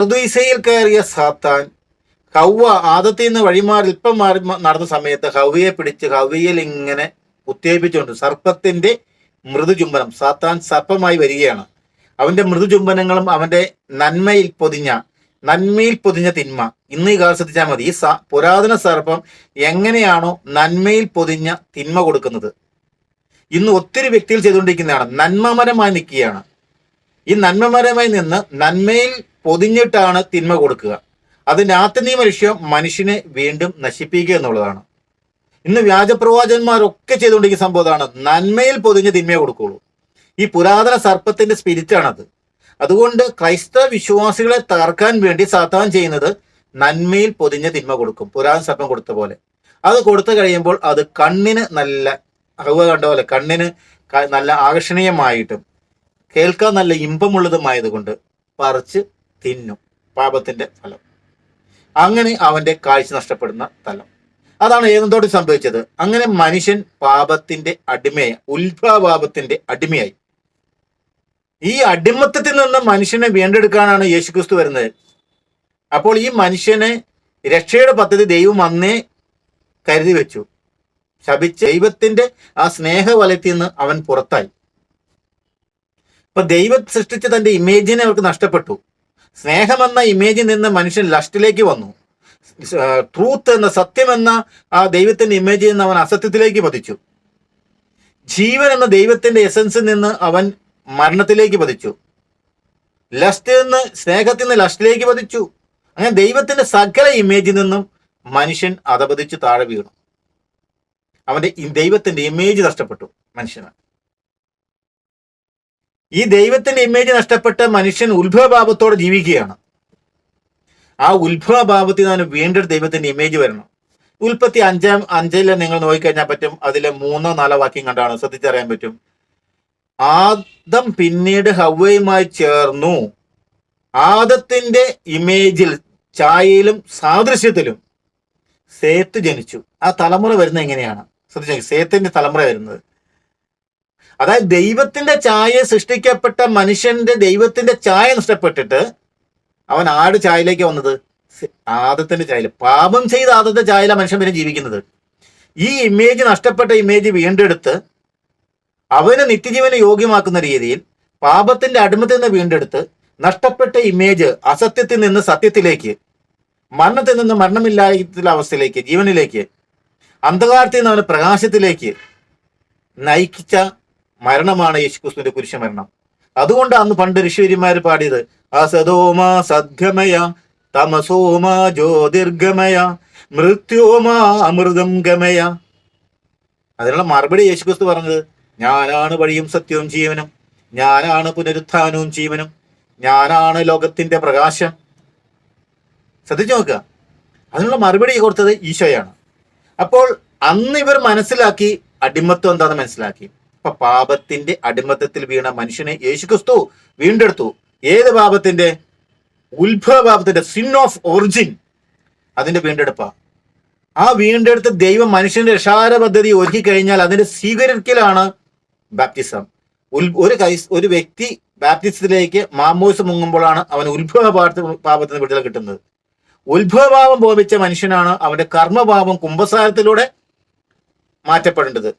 പറുദീസയിൽ കയറിയ സാത്താൻ ഹൗവ ആദത്തിൽ നിന്ന് വഴിമാറി ഇപ്പം മാറി നടന്ന സമയത്ത് ഹൗവയെ പിടിച്ച് ഹൗവയിൽ ഇങ്ങനെ ഉത്തേജിപ്പിച്ചുകൊണ്ട് സർപ്പത്തിന്റെ മൃദുചുംബനം, സാത്താൻ സർപ്പമായി വരികയാണ്. അവന്റെ മൃദുചുംബനങ്ങളും അവന്റെ നന്മയിൽ പൊതിഞ്ഞ തിന്മ. ഇന്ന് ഈ കാലം ശ്രദ്ധിച്ചാൽ മതി. ഈ പുരാതന സർപ്പം എങ്ങനെയാണോ നന്മയിൽ പൊതിഞ്ഞ തിന്മ കൊടുക്കുന്നത്, ഇന്ന് ഒത്തിരി വ്യക്തികൾ ചെയ്തുകൊണ്ടിരിക്കുന്നതാണ്. നന്മമരമായി നിൽക്കുകയാണ്. ഈ നന്മമരമായി നിന്ന് നന്മയിൽ പൊതിഞ്ഞിട്ടാണ് തിന്മ കൊടുക്കുക. അതിന്റെ ആത്യന്തിക ലക്ഷ്യം മനുഷ്യനെ വീണ്ടും നശിപ്പിക്കുക എന്നുള്ളതാണ്. ഇന്ന് വ്യാജപ്രവാചകന്മാരൊക്കെ ചെയ്തുകൊണ്ടിരിക്കുന്ന സംഭവം അതാണ്. നന്മയിൽ പൊതിഞ്ഞ് തിന്മയെ കൊടുക്കുള്ളൂ. ഈ പുരാതന സർപ്പത്തിന്റെ സ്പിരിറ്റാണത്. അതുകൊണ്ട് ക്രൈസ്തവ വിശ്വാസികളെ തകർക്കാൻ വേണ്ടി സാത്താൻ ചെയ്യുന്നത് നന്മയിൽ പൊതിഞ്ഞ തിന്മ കൊടുക്കും. പുരാതന സർപ്പം കൊടുത്ത പോലെ അത് കൊടുത്തു കഴിയുമ്പോൾ അത് കണ്ണിന് നല്ല ഹൗവ കണ്ട പോലെ കണ്ണിന് നല്ല ആകർഷണീയമായിട്ടും കേൾക്കാൻ നല്ല ഇമ്പമുള്ളതുമായതുകൊണ്ട് പറിച്ച് തിന്നും. പാപത്തിന്റെ ഫലം. അങ്ങനെ അവന്റെ കാഴ്ച നഷ്ടപ്പെടുന്ന തലം. അതാണ് ഏതെന്തോട് സംഭവിച്ചത്. അങ്ങനെ മനുഷ്യൻ പാപത്തിന്റെ അടിമയായി, ഉത്ഭവപാപത്തിന്റെ അടിമയായി. ഈ അടിമത്തത്തിൽ നിന്ന് മനുഷ്യനെ വീണ്ടെടുക്കാനാണ് യേശുക്രിസ്തു വരുന്നത്. അപ്പോൾ ഈ മനുഷ്യനെ രക്ഷയുടെ പദ്ധതി ദൈവം അന്നേ കരുതി വെച്ചു. ശപിച്ച് ദൈവത്തിന്റെ ആ സ്നേഹവലയത്തിൽ നിന്ന് അവൻ പുറത്തായി. ഇപ്പൊ ദൈവം സൃഷ്ടിച്ച തന്റെ ഇമേജിനെ അവർക്ക് നഷ്ടപ്പെട്ടു. സ്നേഹമെന്ന ഇമേജിൽ നിന്ന് മനുഷ്യൻ ലസ്റ്റിലേക്ക് വന്നു. ട്രൂത്ത് എന്ന സത്യമെന്ന ആ ദൈവത്തിന്റെ ഇമേജിൽ നിന്ന് അവൻ അസത്യത്തിലേക്ക് പതിച്ചു. ജീവൻ എന്ന ദൈവത്തിന്റെ എസൻസിൽ നിന്ന് അവൻ മരണത്തിലേക്ക് പതിച്ചു. ലസ്റ്റിൽ നിന്ന് സ്നേഹത്തിൽ നിന്ന് ലസ്റ്റിലേക്ക് പതിച്ചു. അങ്ങനെ ദൈവത്തിന്റെ സകല ഇമേജിൽ നിന്നും മനുഷ്യൻ അധപതിച്ച് താഴെ വീണു. അവന്റെ ദൈവത്തിന്റെ ഇമേജ് നഷ്ടപ്പെട്ടു മനുഷ്യന്. ഈ ദൈവത്തിന്റെ ഇമേജ് നഷ്ടപ്പെട്ട മനുഷ്യൻ ഉത്ഭവഭാവത്തോടെ ജീവിക്കുകയാണ്. ആ ഉത്ഭവഭാവത്തിൽ നിന്ന് വീണ്ടെടുത്ത് ദൈവത്തിന്റെ ഇമേജ് വരണം. ഉൽപ്പത്തി 5:5 നിങ്ങൾ നോക്കിക്കഴിഞ്ഞാൽ പറ്റും. അതിലെ 3-4 വാക്യം കണ്ടാണ് ശ്രദ്ധിച്ചറിയാൻ പറ്റും. ആദം പിന്നീട് ഹവ്വയുമായി ചേർന്നു. ആദത്തിന്റെ ഇമേജിൽ, ഛായയിലും സാദൃശ്യത്തിലും സേത്ത് ജനിച്ചു. ആ തലമുറ വരുന്നത് എങ്ങനെയാണ് ശ്രദ്ധിച്ചു. സേത്തിന്റെ തലമുറ വരുന്നത്, അതായത് ദൈവത്തിന്റെ ഛായ സൃഷ്ടിക്കപ്പെട്ട മനുഷ്യന്റെ ദൈവത്തിന്റെ ഛായ നഷ്ടപ്പെട്ടിട്ട് അവൻ ആട് ഛായയിലേക്ക് വന്നത്. ആദത്തിന്റെ ഛായയിൽ, പാപം ചെയ്ത ആദത്തിന്റെ ഛായയിലാണ് മനുഷ്യൻ പിന്നെ ജീവിക്കുന്നത്. ഈ ഇമേജ്, നഷ്ടപ്പെട്ട ഇമേജ് വീണ്ടെടുത്ത് അവന് നിത്യജീവനെ യോഗ്യമാക്കുന്ന രീതിയിൽ പാപത്തിന്റെ അടിമത്തിൽ നിന്ന് വീണ്ടെടുത്ത് നഷ്ടപ്പെട്ട ഇമേജ് അസത്യത്തിൽ നിന്ന് സത്യത്തിലേക്ക്, മരണത്തിൽ നിന്ന് മരണമില്ലാത്ത അവസ്ഥയിലേക്ക്, ജീവനിലേക്ക്, അന്ധകാരത്തിൽ നിന്ന് അവന് പ്രകാശത്തിലേക്ക് നയിച്ച മരണമാണ് യേശുക്രിസ്തുവിന്റെ കുരിശുമരണം. അതുകൊണ്ട് അന്ന് പണ്ട് ഋഷിവര്യന്മാര് പാടിയത് അസതോമാ സദ്ഗമയ തമസോമാ ജ്യോതിർഗമയ മൃത്യോമാ അമൃതം ഗമയ. അതിനുള്ള മറുപടി യേശുക്രിസ്തു പറഞ്ഞത്, ഞാനാണ് വഴിയും സത്യവും ജീവനും, ഞാനാണ് പുനരുത്ഥാനവും ജീവനും, ഞാനാണ് ലോകത്തിന്റെ പ്രകാശം. ശ്രദ്ധിച്ചു നോക്കുക. അതിനുള്ള മറുപടി കൊടുത്തത് ഈശോയാണ്. അപ്പോൾ അന്ന് ഇവർ മനസ്സിലാക്കി അടിമത്വം എന്താണെന്ന് മനസ്സിലാക്കി. അപ്പൊ പാപത്തിന്റെ അടിമത്തത്തിൽ വീണ മനുഷ്യനെ യേശുക്രിസ്തു വീണ്ടെടുത്തു. ഏത് പാപത്തിന്റെ? ഉത്ഭവപാപത്തിന്റെ, സിൻ ഓഫ് ഒറിജിൻ, അതിന്റെ വീണ്ടെടുപ്പാ. ആ വീണ്ടെടുത്ത് ദൈവം മനുഷ്യന്റെ രക്ഷാകര പദ്ധതി ഒരുക്കി കഴിഞ്ഞാൽ അതിന്റെ സ്വീകരിക്കലാണ് ബാപ്റ്റിസം. ഒരു വ്യക്തി ബാപ്റ്റിസത്തിലേക്ക് മാമോദിസം മുങ്ങുമ്പോഴാണ് അവന് പാപത്തിന് വിടുതൽ കിട്ടുന്നത്. ഉത്ഭവഭാവം ബോധിച്ച മനുഷ്യനാണ് അവന്റെ കർമ്മഭാവം കുംഭസാരത്തിലൂടെ മാറ്റപ്പെടേണ്ടത്.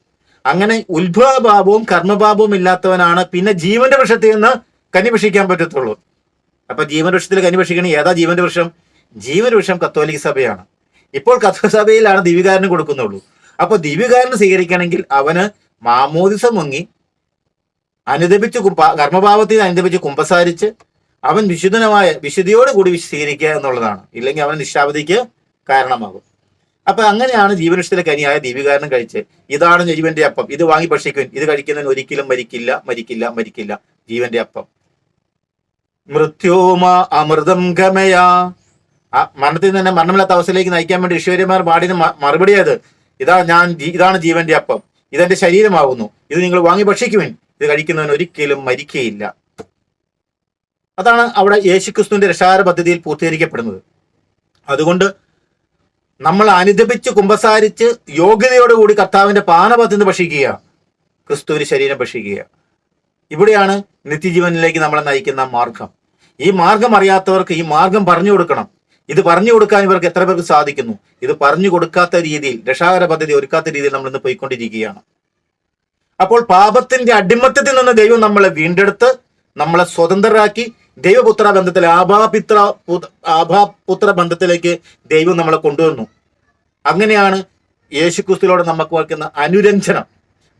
അങ്ങനെ ഉത്ഭവഭാവവും കർമ്മഭാവവും ഇല്ലാത്തവനാണ് പിന്നെ ജീവന്റെ വൃക്ഷത്തിൽ നിന്ന് കനി ഭക്ഷിക്കാൻ പറ്റത്തുള്ളൂ. അപ്പൊ ജീവന്റെ വൃക്ഷത്തിൽ കനി ഭക്ഷിക്കണേ. ഏതാ ജീവന്റെ വൃക്ഷം? ജീവന്റെ വൃക്ഷം കത്തോലിക്ക സഭയാണ്. ഇപ്പോൾ കത്തോലിക്ക സഭയിലാണ് ദിവ്യകാരന് കൊടുക്കുന്നുള്ളൂ. അപ്പൊ ദിവ്യകാരന് സ്വീകരിക്കണമെങ്കിൽ അവന് മാമോദിസം മുങ്ങി അനുദപിച്ച് കർമ്മഭാവത്തിൽ അനുദപിച്ച് കുമ്പസാരിച്ച് അവൻ വിശുദ്ധിയോടുകൂടി സ്വീകരിക്കുക എന്നുള്ളതാണ്. ഇല്ലെങ്കിൽ അവൻ നിശാവധിക്ക് കാരണമാകും. അപ്പൊ അങ്ങനെയാണ് ജീവനത്തിലെ കനിയായ ദിവ്യകാരണം കഴിച്ച്, ഇതാണ് ജീവന്റെ അപ്പം, ഇത് വാങ്ങി ഭക്ഷിക്കുവിൻ, ഇത് കഴിക്കുന്നതിന് ഒരിക്കലും മരിക്കില്ല ജീവന്റെ അപ്പം. മൃത്യോമാ അമൃതം ഗമയ. ആ മരണത്തിൽ തന്നെ മരണമില്ലാത്ത അവസ്ഥയിലേക്ക് നയിക്കാൻ വേണ്ടി ഋഷിവര്യന്മാർ പാടിന് മറുപടിയത്, ഇതാണ് ജീവന്റെ അപ്പം, ഇതെന്റെ ശരീരമാകുന്നു, ഇത് നിങ്ങൾ വാങ്ങി ഭക്ഷിക്കുവിൻ, ഇത് കഴിക്കുന്നവന് ഒരിക്കലും മരിക്കുകയില്ല. അതാണ് അവിടെ യേശുക്രിസ്തുവിന്റെ രക്ഷാകര പദ്ധതിയിൽ പൂർത്തീകരിക്കപ്പെടുന്നത്. അതുകൊണ്ട് നമ്മൾ അനുദപിച്ച് കുമ്പസാരിച്ച് യോഗ്യതയോടുകൂടി കർത്താവിന്റെ പാനപത്തിൽ ഭക്ഷിക്കുക, ക്രിസ്തുവിന്റെ ശരീരം ഭക്ഷിക്കുക. ഇവിടെയാണ് നിത്യജീവനിലേക്ക് നമ്മളെ നയിക്കുന്ന മാർഗം. ഈ മാർഗം അറിയാത്തവർക്ക് ഈ മാർഗം പറഞ്ഞു കൊടുക്കണം. ഇത് പറഞ്ഞു കൊടുക്കാൻ ഇവർക്ക് എത്ര പേർക്ക് സാധിക്കുന്നു? ഇത് പറഞ്ഞു കൊടുക്കാത്ത രീതിയിൽ, രക്ഷാകര പദ്ധതി ഒരുക്കാത്ത രീതിയിൽ നമ്മൾ ഇന്ന് പോയിക്കൊണ്ടിരിക്കുകയാണ്. അപ്പോൾ പാപത്തിന്റെ അടിമത്തത്തിൽ നിന്ന് ദൈവം നമ്മളെ വീണ്ടെടുത്ത് നമ്മളെ സ്വതന്ത്രരാക്കി ദൈവപുത്ര ബന്ധത്തിലെ ആഭാപുത്ര ബന്ധത്തിലേക്ക് ദൈവം നമ്മളെ കൊണ്ടുവന്നു. അങ്ങനെയാണ് യേശുക്രിസ്തുവിനോട് നമുക്ക് വയ്ക്കുന്ന അനുരഞ്ജനം.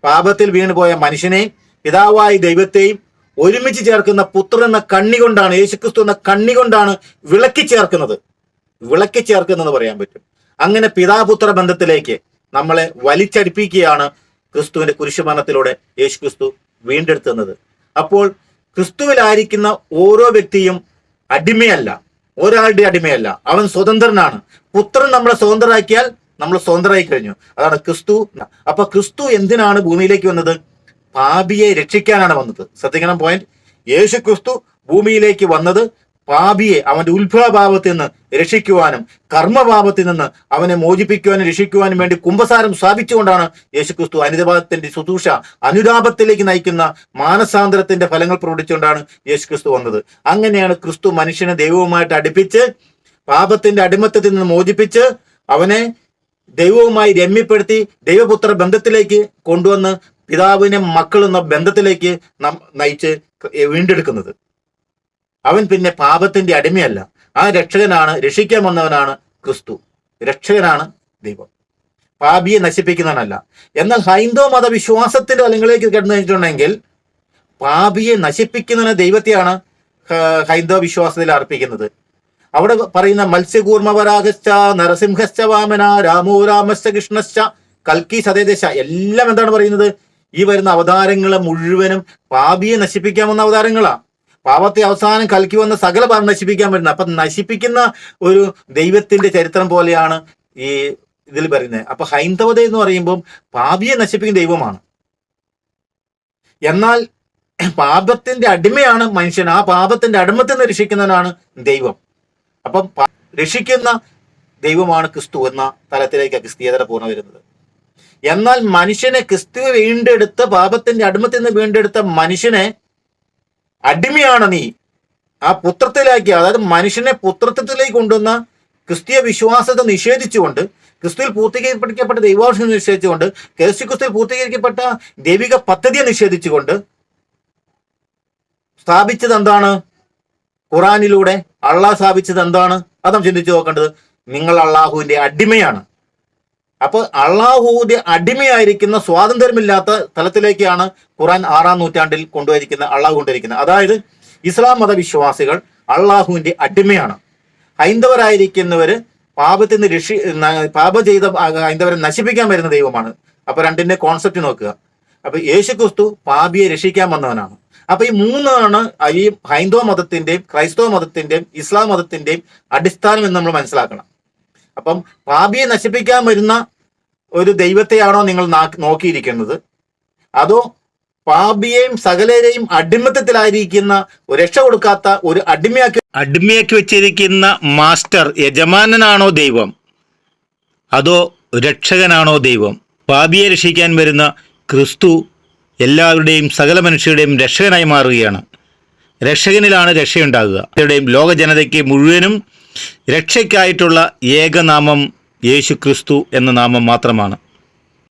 പാപത്തിൽ വീണുപോയ മനുഷ്യനെയും പിതാവായ ദൈവത്തെയും ഒരുമിച്ച് ചേർക്കുന്ന പുത്രൻ എന്ന കണ്ണി കൊണ്ടാണ്, യേശുക്രിസ്തു എന്ന കണ്ണി കൊണ്ടാണ് വിളക്കി ചേർക്കുന്നതെന്ന് പറയാൻ പറ്റും. അങ്ങനെ പിതാപുത്ര ബന്ധത്തിലേക്ക് നമ്മളെ വലിച്ചടിപ്പിക്കുകയാണ് ക്രിസ്തുവിന്റെ കുരിശുമരണത്തിലൂടെ യേശുക്രിസ്തു വീണ്ടെടുത്തുന്നത്. അപ്പോൾ ക്രിസ്തുവിലായിരിക്കുന്ന ഓരോ വ്യക്തിയും അടിമയല്ല, ഒരാളുടെ അടിമയല്ല, അവൻ സ്വതന്ത്രനാണ്. പുത്രൻ നമ്മളെ സ്വതന്ത്രരാക്കിയാൽ നമ്മൾ സ്വതന്ത്രരായി കഴിഞ്ഞു. അതാണ് ക്രിസ്തു. അപ്പൊ ക്രിസ്തു എന്തിനാണ് ഭൂമിയിലേക്ക് വന്നത്? പാപിയെ രക്ഷിക്കാനാണ് വന്നത്. ശ്രദ്ധിക്കണം പോയിന്റ്. യേശു ക്രിസ്തു ഭൂമിയിലേക്ക് വന്നത് പാപിയെ അവന്റെ ഉത്ഭവഭാവത്തിൽ നിന്ന് രക്ഷിക്കുവാനും കർമ്മഭാവത്തിൽ നിന്ന് അവനെ മോചിപ്പിക്കുവാനും രക്ഷിക്കുവാനും വേണ്ടി കുംഭസാരം സ്ഥാപിച്ചുകൊണ്ടാണ് യേശുക്രിസ്തു അനുതാപത്തിന്റെ ശുശ്രൂഷ, അനുതാപത്തിലേക്ക് നയിക്കുന്ന മാനസാന്തരത്തിന്റെ ഫലങ്ങൾ പ്രകടിച്ചുകൊണ്ടാണ് യേശുക്രിസ്തു വന്നത്. അങ്ങനെയാണ് ക്രിസ്തു മനുഷ്യനെ ദൈവവുമായിട്ട് അടുപ്പിച്ച് പാപത്തിന്റെ അടിമത്തത്തിൽ നിന്ന് മോചിപ്പിച്ച് അവനെ ദൈവവുമായി രമ്യപ്പെടുത്തി ദൈവപുത്ര ബന്ധത്തിലേക്ക് കൊണ്ടുവന്ന് പിതാവിനെ മക്കൾ എന്ന ബന്ധത്തിലേക്ക് നാം നയിച്ച് വീണ്ടെടുക്കുന്നത്. അവൻ പിന്നെ പാപത്തിന്റെ അടിമയല്ല. ആ രക്ഷകനാണ്, രക്ഷിക്കാൻ വന്നവനാണ് ക്രിസ്തു. രക്ഷകനാണ് ദൈവം, പാപിയെ നശിപ്പിക്കുന്നവനല്ല. എന്നാൽ ഹൈന്ദവ മതവിശ്വാസത്തിന്റെ തലങ്ങളിലേക്ക് കിടന്നു കഴിഞ്ഞിട്ടുണ്ടെങ്കിൽ പാപിയെ നശിപ്പിക്കുന്നതിന് ദൈവത്തെയാണ് ഹൈന്ദവ വിശ്വാസത്തിൽ അർപ്പിക്കുന്നത്. അവിടെ പറയുന്ന മത്സ്യകൂർമ്മവരാഗശ്ച നരസിംഹശ്ച വാമന രാമോ രാമശ്ച കൃഷ്ണശ്ച കൽക്കി സതേദേശ എല്ലാം എന്താണ് പറയുന്നത്? ഈ വരുന്ന അവതാരങ്ങളെ മുഴുവനും പാപിയെ നശിപ്പിക്കാമെന്ന അവതാരങ്ങളാ. പാപത്തെ അവസാനം കൽക്കി വന്ന സകല പാപം നശിപ്പിക്കാൻ പറ്റുന്നത്. അപ്പൊ നശിപ്പിക്കുന്ന ഒരു ദൈവത്തിന്റെ ചരിത്രം പോലെയാണ് ഈ ഇതിൽ പറയുന്നത്. അപ്പൊ ഹൈന്ദവത എന്ന് പറയുമ്പോൾ പാപിയെ നശിപ്പിക്കുന്ന ദൈവമാണ്. എന്നാൽ പാപത്തിന്റെ അടിമയാണ് മനുഷ്യൻ. ആ പാപത്തിന്റെ അടിമത്തിൽ നിന്ന് രക്ഷിക്കുന്നവനാണ് ദൈവം. അപ്പം രക്ഷിക്കുന്ന ദൈവമാണ് ക്രിസ്തു എന്ന തലത്തിലേക്ക് ക്രിസ്തീയത പൂർണ്ണ വരുന്നത്. എന്നാൽ മനുഷ്യനെ ക്രിസ്തു വീണ്ടെടുത്ത പാപത്തിന്റെ അടിമത്തിൽ നിന്ന് വീണ്ടെടുത്ത മനുഷ്യനെ അടിമയാണ് നീ ആ പുത്രത്തിലേക്ക്, അതായത് മനുഷ്യനെ പുത്രത്വത്തിലേക്ക് കൊണ്ടുവന്ന ക്രിസ്തീയ വിശ്വാസത്തെ നിഷേധിച്ചുകൊണ്ട്, ക്രിസ്തുവിൽ പൂർത്തീകരിക്കപ്പെട്ട ദൈവാംശം നിഷേധിച്ചുകൊണ്ട്, ക്രിസ്തുവിൽ പൂർത്തീകരിക്കപ്പെട്ട ദൈവിക പദ്ധതിയെ നിഷേധിച്ചുകൊണ്ട് സ്ഥാപിച്ചത് എന്താണ്? ഖുറാനിലൂടെ അള്ളാഹ് സ്ഥാപിച്ചത് എന്താണ്? അത് നാം ചിന്തിച്ചു നോക്കേണ്ടത്. നിങ്ങൾ അള്ളാഹുവിന്റെ അടിമയാണ്. അപ്പൊ അള്ളാഹുവിന്റെ അടിമയായിരിക്കുന്ന സ്വാതന്ത്ര്യമില്ലാത്ത തലത്തിലേക്കാണ് ഖുറാൻ 6-ാം നൂറ്റാണ്ടിൽ അള്ളാഹു കൊണ്ടുവരിക്കുന്നത്. അതായത് ഇസ്ലാം മതവിശ്വാസികൾ അള്ളാഹുവിന്റെ അടിമയാണ്. ഹൈന്ദവരായിരിക്കുന്നവര് പാപത്തിൽ നിന്ന് പാപം ചെയ്ത ഹൈന്ദവരെ നശിപ്പിക്കാൻ വരുന്ന ദൈവമാണ്. അപ്പൊ രണ്ടിന്റെ കോൺസെപ്റ്റ് നോക്കുക. അപ്പൊ യേശുക്രിസ്തു പാപിയെ രക്ഷിക്കാൻ വന്നവനാണ്. അപ്പൊ ഈ മൂന്നാണ് ഈ ഹൈന്ദവ മതത്തിന്റെയും ക്രൈസ്തവ മതത്തിന്റെയും ഇസ്ലാം മതത്തിന്റെയും അടിസ്ഥാനം എന്ന് നമ്മൾ മനസ്സിലാക്കണം. അപ്പം പാപിയെ നശിപ്പിക്കാൻ വരുന്ന ഒരു ദൈവത്തെയാണോ നിങ്ങൾ നോക്കിയിരിക്കുന്നത്, അതോ പാപിയെയും സകലരെയും അടിമത്തത്തിലായിരിക്കുന്ന രക്ഷ കൊടുക്കാത്ത ഒരു അടിമയാക്കി വെച്ചിരിക്കുന്ന മാസ്റ്റർ യജമാനനാണോ ദൈവം, അതോ രക്ഷകനാണോ ദൈവം? പാപിയെ രക്ഷിക്കാൻ വരുന്ന ക്രിസ്തു എല്ലാവരുടെയും സകല മനുഷ്യരുടെയും രക്ഷകനായി മാറുകയാണ്. രക്ഷകനിലാണ് രക്ഷയുണ്ടാകുക. ലോക ജനതയ്ക്ക് മുഴുവനും രക്ഷയ്ക്കായിട്ടുള്ള ഏകനാമം യേശു ക്രിസ്തു എന്ന നാമം മാത്രമാണ്.